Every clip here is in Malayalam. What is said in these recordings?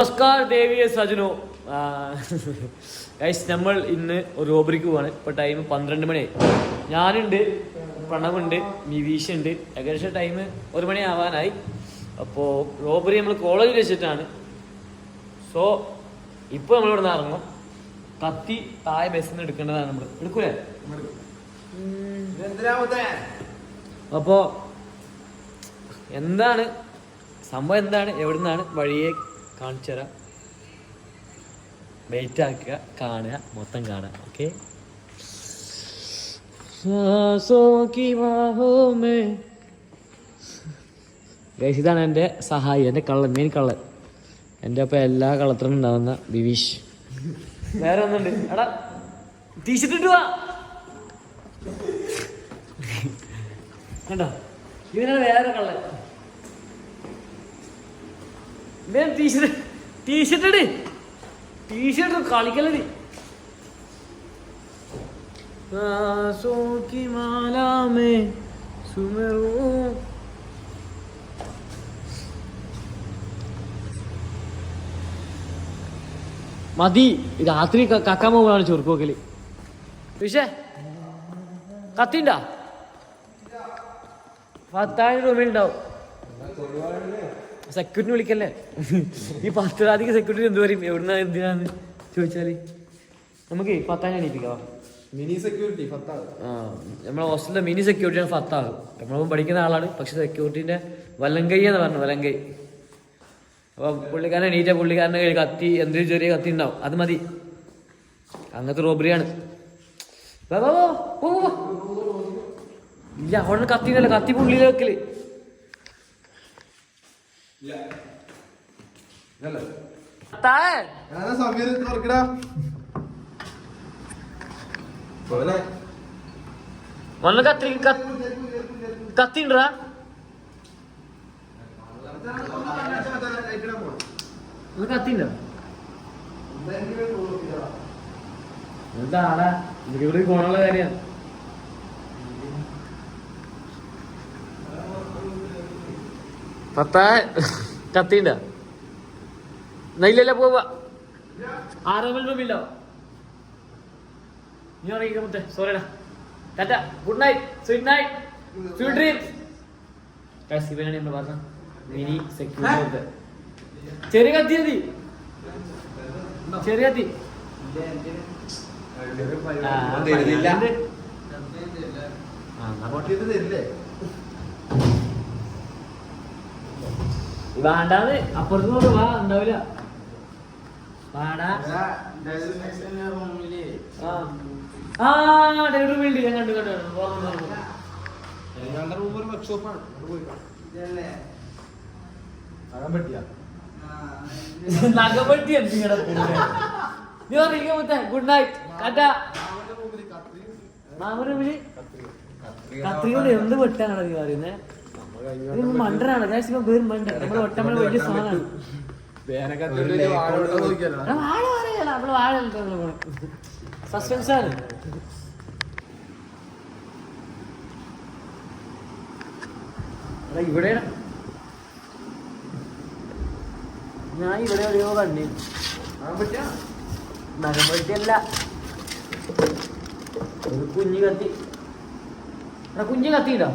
നമസ്കാരം ദേവിയെ സജനോ. ഗൈസ്, നമ്മൾ ഇന്ന് ഒരു റോബറിക്ക് പോവാണ്. ഇപ്പോൾ ടൈം 12 മണിയായി. ഞാനുണ്ട്, പ്രണവുണ്ട്, നിവീഷ് ഉണ്ട്. ഏകദേശം ടൈം 1 മണി ആവാനായി. അപ്പോൾ റോബറി നമ്മൾ കോളേജിൽ വെച്ചിട്ടാണ്. സോ ഇപ്പോൾ നമ്മളിവിടെ നിന്ന് ഇറങ്ങും. കത്തി താഴെ ബസ്സിൽ നിന്ന് എടുക്കേണ്ടതാണ്. നമ്മൾ എടുക്കൂലേ? അപ്പോൾ എന്താണ് സംഭവം, എന്താണ്, എവിടെ നിന്നാണ്, വഴിയെ കാണിച്ചു തരാം. വെയിറ്റ് ആക്കുക, കാണുക, മൊത്തം കാണുക. ഓക്കെ, ഇതാണ് എൻ്റെ സഹായി, എൻ്റെ കള്ളൻ, മെയിൻ കള്ളൻ. എൻ്റെ ഒപ്പം എല്ലാ കള്ളത്തിനും ഉണ്ടാവുന്ന ബിവീഷ്. വേറെ ഒന്നുണ്ട്, എടാ ടീഷർട്ട് വാ കണ്ടോ, ഇവനാണ് വേറെ കള്ളൻ. ടീഷർട്ട് കളിക്കല്ലേ. മതി, രാത്രി കക്കാൻ പോകാണ് ചുരുക്കോക്കല്. വിഷേ കത്തിണ്ടാ 10,000 രൂപ ഉണ്ടാവും. സെക്യൂരിറ്റി വിളിക്കല്ലേ. ഈ 10 രാതിക്ക് സെക്യൂരിറ്റി എന്ത് പറയും, എവിടുന്ന എന്തിനാന്ന് ചോദിച്ചാല് നമുക്ക് 10,000 എണീപ്പിക്കാം. മിനി സെക്യൂരിറ്റി നമ്മളെ ഹോസ്റ്റലിലെ മിനി സെക്യൂരിറ്റിയാണ് 10,000. നമ്മളിപ്പം പഠിക്കുന്ന ആളാണ്, പക്ഷെ സെക്യൂരിറ്റിന്റെ വലങ്കൈ എന്ന് പറഞ്ഞു, വലങ്കൈ. അപ്പൊ പുള്ളിക്കാരൻ എണീറ്റ പുള്ളിക്കാരൻ്റെ കയ്യിൽ കത്തി, എന്തൊരു ചെറിയ കത്തി ഉണ്ടാവും, അത് മതി. അങ്ങനത്തെ റോബറിയാണ്. ഇല്ല, അവിടെ കത്തിനല്ല, കത്തി പുള്ളിയിലെ വെക്കല്. വന്ന് കത്തിണ്ടാ കത്തിണ്ടോ? എന്താടാ ഇവിടെ ഗുണമുള്ള കാര്യമാണ്. കത്തിണ്ട നെയ്ലല്ല പോവാ. 6 രൂപയില്ലോ. നീ അറിയിക്കാൻ മുത്തേ, സോറിടാ. Tata, good night, sweet night, sweet dreams. ഇവനാണ് നമ്മൾ പറഞ്ഞ മിനി സെക്യൂരിറ്റി. ചെറിയ കത്തി മതി, ചെറിയ കത്തി. വേണ്ടാന്ന് അപ്പുറത്ത് നോക്ക്, വാ, ഉണ്ടാവില്ല. വാടാ. ഡെലിവറി വേണ്ടി ഞാൻ കണ്ടു നഗപട്ടി. എന്തിങ്ങടെ നീ പറഞ്ഞ ഗുഡ് നൈറ്റ്, ടാറ്റ. മാമൂല് കത്രികൊണ്ട് എന്ത് വെട്ടാണ് നീ പറയുന്നേ? മണ്ടനാണ് പേര് മണ്ട. നമ്മള് ഒട്ടമ്മ വലിയ സാധനമാണ്. നമ്മള് വാഴ സസ്പെൻസാണ്. ഇവിടെ ഞാൻ ഇവിടെ എവിടെയോ കണ്ടി. നഗമ്പട്ടിയല്ല, ഒരു കുഞ്ഞു കത്തി. കുഞ്ഞു കത്തിയിട്ടോ?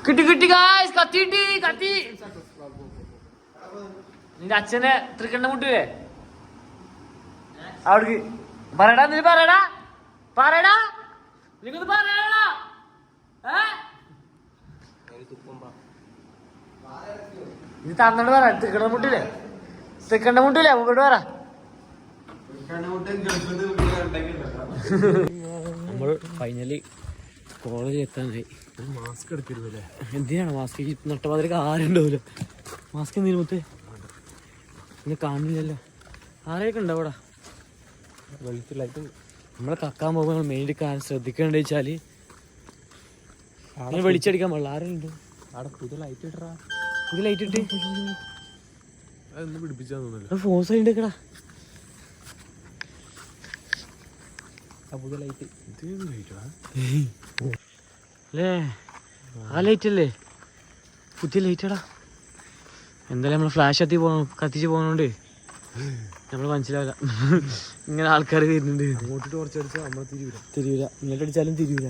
കിട്ടി കിട്ടി ഗായ്സ്, കത്തി കിട്ടി, കത്തി. നിന്റെ അച്ഛനെ തൃക്കണ്ണ മുട്ടില്ലേ അവിടേക്ക്? പറയടാ, നീ പറയടാ, പറയടാ, നിങ്ങത് പറയടാ. ഇത് തന്നോട് പറ, തൃക്കണ്ണ മുട്ടില്ലേ, തൃക്കണ്ണ മുട്ടില്ലേ, മുമ്പോട്ട് പറ. നമ്മൾ ഫൈനലി കോളേജിൽ എത്താനായി. മാസ്ക് എടുക്കരുതല്ലേ? എന്തിനാണ് മാസ്ക്? നട്ടപാതിരക്ക് ആരുണ്ടാവില്ല. മാസ്ക് എന്തിനു മുത്തേ? ഇന്ന് കാണില്ലല്ലോ. ആരെയൊക്കെ ഉണ്ടാവും ഇവിടെ? വെളുത്തിലായിട്ട് നമ്മളെ കക്കാൻ പോകുമ്പോൾ മെയിൻ കാര്യം ശ്രദ്ധിക്കേണ്ടത് വെച്ചാൽ വെളിച്ചടിക്കാൻ പാടില്ല. ആരുണ്ട് അവിടെ? പുതിയ ലൈറ്റ് ഇട്ടാ, പുതിയ ലൈറ്റ് ഇട്ട് ഫോൺ സൈഡ് എടുക്കടാ. പുതിയ ലൈറ്റ് അല്ലേ? ആ ലൈറ്റ് അല്ലേ? പുതിയ ലൈറ്റടാ. എന്തായാലും നമ്മൾ ഫ്ലാഷ് കത്തിച്ച് പോകുന്നോണ്ട് നമ്മൾ മനസ്സിലാവില്ല. ഇങ്ങനെ ആൾക്കാർ വരുന്നുണ്ട്. അങ്ങോട്ട് ടോർച്ച് അടിച്ചാൽ നമ്മൾ തിരിയൂല. ഇങ്ങോട്ട് അടിച്ചാലും തിരിയൂല.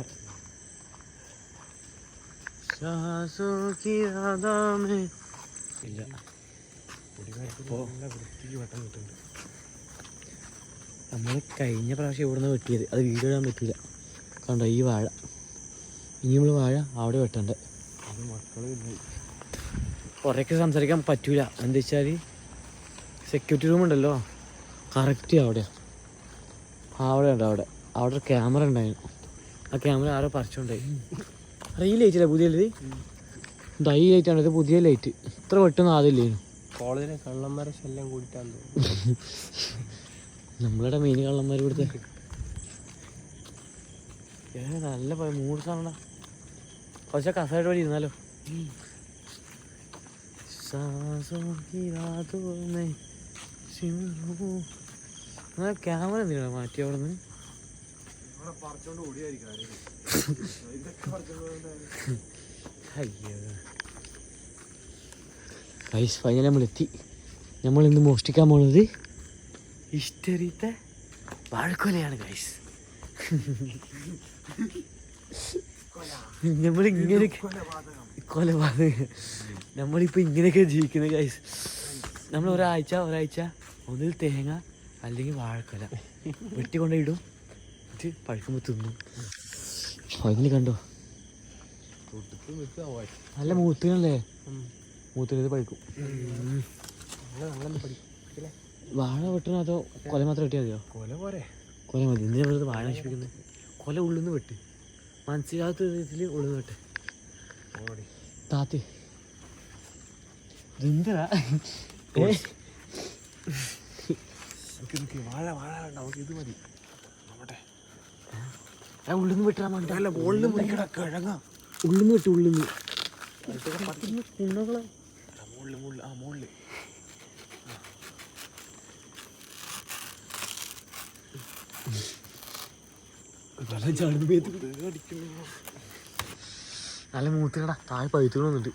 ഇല്ല. നമ്മൾ കഴിഞ്ഞ പ്രാവശ്യം ഇവിടുന്ന് വെട്ടിയത് അത് വീഡിയോ ഇടാൻ പറ്റില്ല. കണ്ടോ ഈ വാഴ. ഇനി നമ്മൾ വാഴ അവിടെ വെട്ടണ്ട. കുറേയൊക്കെ സംസാരിക്കാൻ പറ്റൂല. എന്താ വെച്ചാൽ സെക്യൂരിറ്റി റൂം ഉണ്ടല്ലോ കറക്റ്റ് അവിടെയാണ്. അവിടെ ഉണ്ട്. അവിടെ ക്യാമറ ഉണ്ടായിരുന്നു. ആ ക്യാമറ ആരോ പറിച്ചുകൊണ്ടായി. ഈ ലൈറ്റ് അല്ലേ പുതിയ ലൈറ്റ്? എന്താ ഈ ലൈറ്റാണ് ഇത് പുതിയ ലൈറ്റ്. ഇത്ര വെട്ടൊന്നും ആദ്യമില്ലേനു. കോളേജിലെ കള്ളന്മാരെ ശല്യം കൂടിയിട്ടാണ് നമ്മളുടെ മെയിൻ കള്ളന്മാർ ഇവിടുത്തെ. നല്ല മൂഡ് കാണണ്ട. കുറച്ച് കസേരയുടെ വഴി ഇരുന്നാലോ. ക്യാമറ എന്തിനാ മാറ്റി അവിടെ നിന്ന്? ഗൈസ് ഫൈനൽ നമ്മളെത്തി. നമ്മളിന്ന് മോഷ്ടിക്കാൻ പോണത് ഹിസ്റ്ററിത്തെ വാഴക്കൊലയാണ് ഗൈസ്. നമ്മളിങ്ങനെയൊക്കെ കൊലപാതകം. നമ്മളിപ്പോൾ ഇങ്ങനെയൊക്കെ ജീവിക്കുന്നത് ഗൈസ്. നമ്മൾ ഒരാഴ്ച ഒന്നിൽ തേങ്ങ അല്ലെങ്കിൽ വാഴക്കൊല വെട്ടിക്കൊണ്ടിടും. ഇത് പഴുക്കുമ്പോൾ തിന്നും. അതിന് കണ്ടോ നല്ല മൂത്തിനല്ലേ? മൂത്തിനത് പഴുക്കും. വാഴ വെട്ടണോ അതോ കൊല മാത്രം വെട്ടിയാൽ മതിയോ? കൊല മതി. എന്തിനാ വെറുതെ വാഴ നശിപ്പിക്കുന്നത്? കൊല ഉള്ളിന്ന് വെട്ട്. മനസ്സിലാത്ത വിധത്തിൽ ഉള്ളിന്ന് വെട്ട്. താത്തി ഇതെന്തരാ ഉള്ളിന്ന് വെട്ടാൻ ഉള്ളിന്ന് വെട്ട്. ഉള്ളിന്ന് കുണ്ണകളെ നല്ല മൂത്തിനടാ. താഴെ പഴുത്തുകൾ വന്നിട്ട്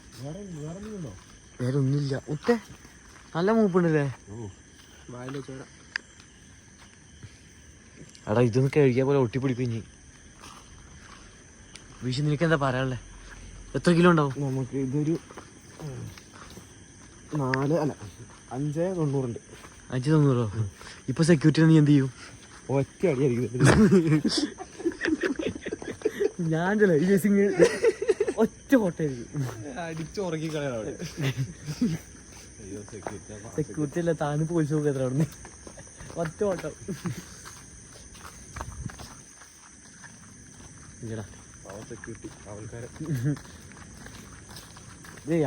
വേറെ ഒന്നുമില്ല. മുത്തേ നല്ല മൂപ്പുണ്ടല്ലേ? എടാ ഇതൊന്ന് കഴിക്കാൻ പോലെ ഒട്ടിപ്പിടിപ്പിഞ്ഞ്. വിഷു നിനക്ക് എന്താ പറയാനുള്ളത്? എത്ര കിലോ ഉണ്ടാവും? നമുക്ക് ഇതൊരു 590 590. ഇപ്പൊ സെക്യൂരിറ്റി നീ എന്ത് ചെയ്യും? ഒറ്റ അടിയായിരിക്കും ഞാൻ ചില ഈ കേസിങ് ഒറ്റ കോട്ടയായിരിക്കും. അടിച്ചുറക്കി കളയാ. സെക്യൂരിറ്റി അല്ല, താന് പോലീസ് നോക്കുക എത്ര അവിടെ ഒറ്റ ഓട്ടം. സെക്യൂരിറ്റി ആൾക്കാരെ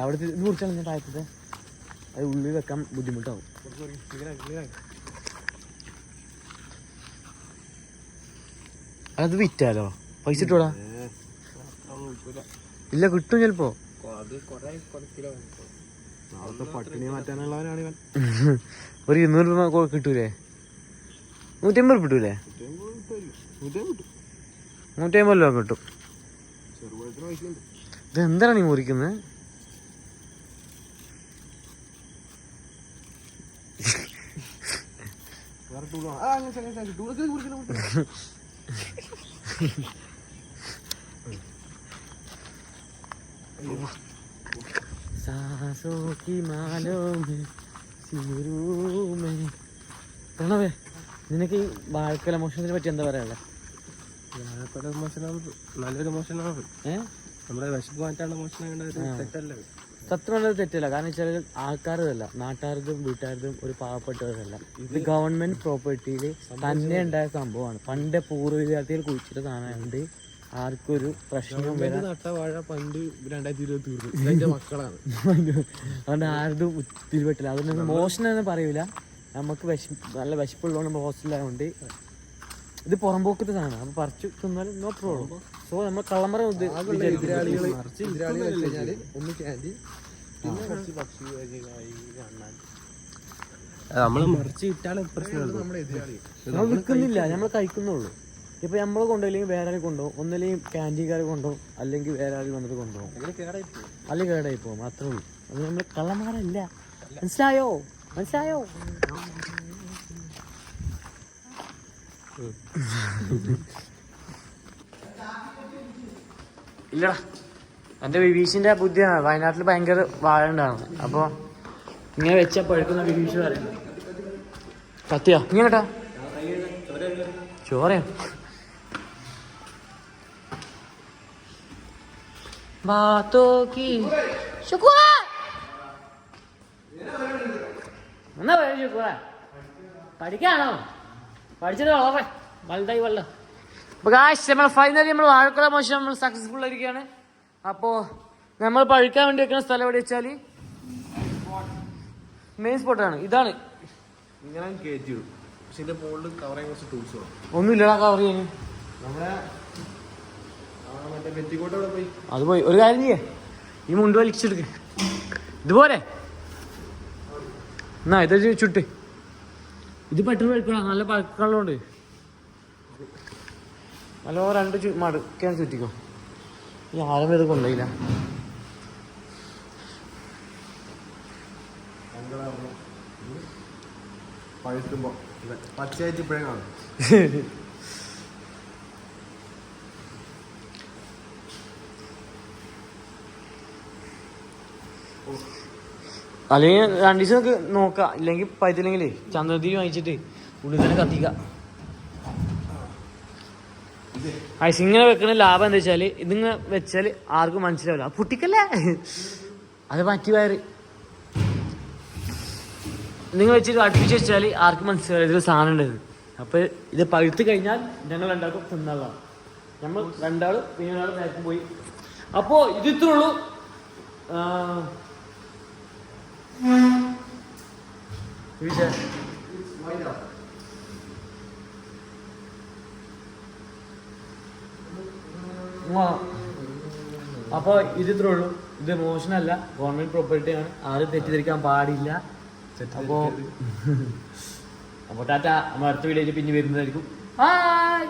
അവിടെ ഇത് കുറിച്ചാണ് ഞാൻ താഴത്തെ. അത് ഉള്ളിൽ വെക്കാൻ ബുദ്ധിമുട്ടാവും. അത് വിറ്റാലോ? പൈസ ഇട്ടോടാ. ഇല്ല കിട്ടും ചിലപ്പോ. പട്ടിണി മാറ്റാനുള്ളവനാണ് ഇവൻ. ഒരു 200 രൂപ കിട്ടൂലേ? 150 കിട്ടൂലേ? 150 രൂപ കിട്ടും. ഇതെന്താണ് നീ മുറിക്കുന്നത്? പ്രണവേ, നിനക്ക് ഈ വാഴക്കൊല മോഷണത്തിനെ പറ്റി എന്താ പറയാനുള്ളത്? നല്ലൊരു മോശനാണ്. നമ്മുടെ വിശപ്പ് മാറ്റാനുള്ള മോശനം തെറ്റല്ലേ? സത്യം നല്ലത് തെറ്റല്ല. കാരണം വെച്ചാൽ ആൾക്കാരതല്ല, നാട്ടുകാർക്കും വീട്ടുകാർക്കും ഒരു പാവപ്പെട്ടവരല്ല. ഇത് ഗവൺമെന്റ് പ്രോപ്പർട്ടിയിൽ തന്നെ ഉണ്ടായ സംഭവമാണ്. പണ്ട് പൂർവ്വ വിദ്യാർത്ഥികൾ കുഴിച്ചിട്ട് സാധനമുണ്ട്. ആർക്കും ഒരു പ്രശ്നവും വരാൻ നട്ട വാഴ പണ്ട് 2020 തീർന്നു. മക്കളാണ്. അതുകൊണ്ട് ആരും തിരുവട്ടില്ല. അതുകൊണ്ട് മോശനം എന്ന് പറയൂല. നമുക്ക് നല്ല വിശപ്പുള്ളതുകൊണ്ട് നമ്മൾ ഹോസ്റ്റലായതുകൊണ്ട് ഇത് പുറമ്പോക്കത്തെ സാധനം. അപ്പൊ പറിച്ചു തിന്നാലും നോ പ്രോബ്ലം. സോ നമ്മൾ കള്ളമറ നമ്മള് മറിച്ച് ഇട്ടാലും പ്രശ്നമുള്ളൂ. നമ്മൾ വിൽക്കുന്നില്ല, നമ്മൾ കഴിക്കുന്നുള്ളൂ. ഇപ്പൊ നമ്മൾ കൊണ്ടുപോയില്ലെങ്കിൽ വേറെ ആൾ കൊണ്ടുപോകും, ഒന്നില്ലെങ്കിൽ ക്യാൻറ്റീൻകാർ കൊണ്ടുപോകും, അല്ലെങ്കിൽ വേറെ ആൾ വന്നിട്ട് കൊണ്ടുപോകും, അല്ലെങ്കിൽ കേടായി പോകും. അത്രേ ഉള്ളൂ. അത് നമ്മൾ കള്ളന്മാരല്ല. മനസ്സിലായോ? മനസ്സിലായോ? ഇല്ലടാ, എൻ്റെ വിവീഷിന്റെ ബുദ്ധിയാണ്. വയനാട്ടിൽ ഭയങ്കര വാഴ ഉണ്ടാണ്. അപ്പൊ ഇങ്ങനെ വെച്ച പഴുക്കുന്ന വിവീഷ് പറയുന്നത് കത്തിയാ ഇങ്ങനെ കേട്ടാ ചോറയാ. എന്നാ പഠിക്കാണോ? പഠിച്ചിട്ട് വളരെ വലുതായി വെള്ളം. അപ്പൊ നമ്മൾ ഫൈനലി നമ്മൾ വാഴക്കുള മോശം നമ്മൾ സക്സസ്ഫുൾ ആയിരിക്കുകയാണ്. അപ്പോ നമ്മൾ പഴുക്കാൻ വേണ്ടി വെക്കുന്ന സ്ഥലം എവിടെ വെച്ചാല് മെയിൻ സ്പോട്ടാണ്. ഇതാണ്. ഒന്നുമില്ലടാ കവർ ചെയ്യാൻ. അത് പോയി. ഒരു കാര്യം ചെയ്യേ, ഈ മുണ്ട് വലിച്ചെടുക്ക്. ഇതുപോലെ എന്നാ ഇത് ചുട്ട് ഇത് പെട്ടെന്ന് പഴുക്കണം. നല്ല പഴുക്കമുള്ളതുകൊണ്ട് നല്ലോ 2 മടുക്കാൻ ചുറ്റിക്കോ. ഈ ആരും ഇത് കൊണ്ടുപോയില്ല. പഴുക്കുമ്പോ പച്ചയായിട്ട് ഇപ്പോഴേ കാണും. അല്ലെങ്കിൽ 2 ദിവസം നമുക്ക് നോക്കാം. ഇല്ലെങ്കിൽ പഴുത്തില്ലെങ്കിലേ ചന്ദ്രതിരി വാങ്ങിച്ചിട്ട് ഉള്ളിൽ തന്നെ കത്തിക്കാം. ഇങ്ങനെ വെക്കണ ലാഭം എന്താ വെച്ചാല് ഇതിങ്ങനെ വെച്ചാൽ ആർക്കും മനസ്സിലാവില്ല. പൊട്ടിക്കല്ലേ, അത് മറ്റു വയറ് നിങ്ങൾ വെച്ചിട്ട് അടുപ്പിച്ച് വെച്ചാൽ ആർക്കും മനസ്സിലാവില്ല ഇതിൽ സാധനം ഉണ്ടത്. അപ്പൊ ഇത് പഴുത്ത് കഴിഞ്ഞാൽ ഞങ്ങൾ രണ്ടാൾക്കും തിന്നാളാണ്. നമ്മൾ രണ്ടാളും പിന്നെ ഒരാൾ നേരത്തെ പോയി. അപ്പോ ഇത് ഇത്രേ ഉള്ളൂ. അപ്പൊ ഇത് ഇത്രേ ഉള്ളൂ. ഇത് മോശനല്ല, ഗവൺമെന്റ് പ്രോപ്പർട്ടി ആണ്. ആരും തെറ്റിദ്ധരിക്കാൻ പാടില്ല. അപ്പോ ടാറ്റ. നമ്മൾ അടുത്ത വീഡിയോയിൽ പിന്നെ വരുന്നതായിരിക്കും. ബൈ.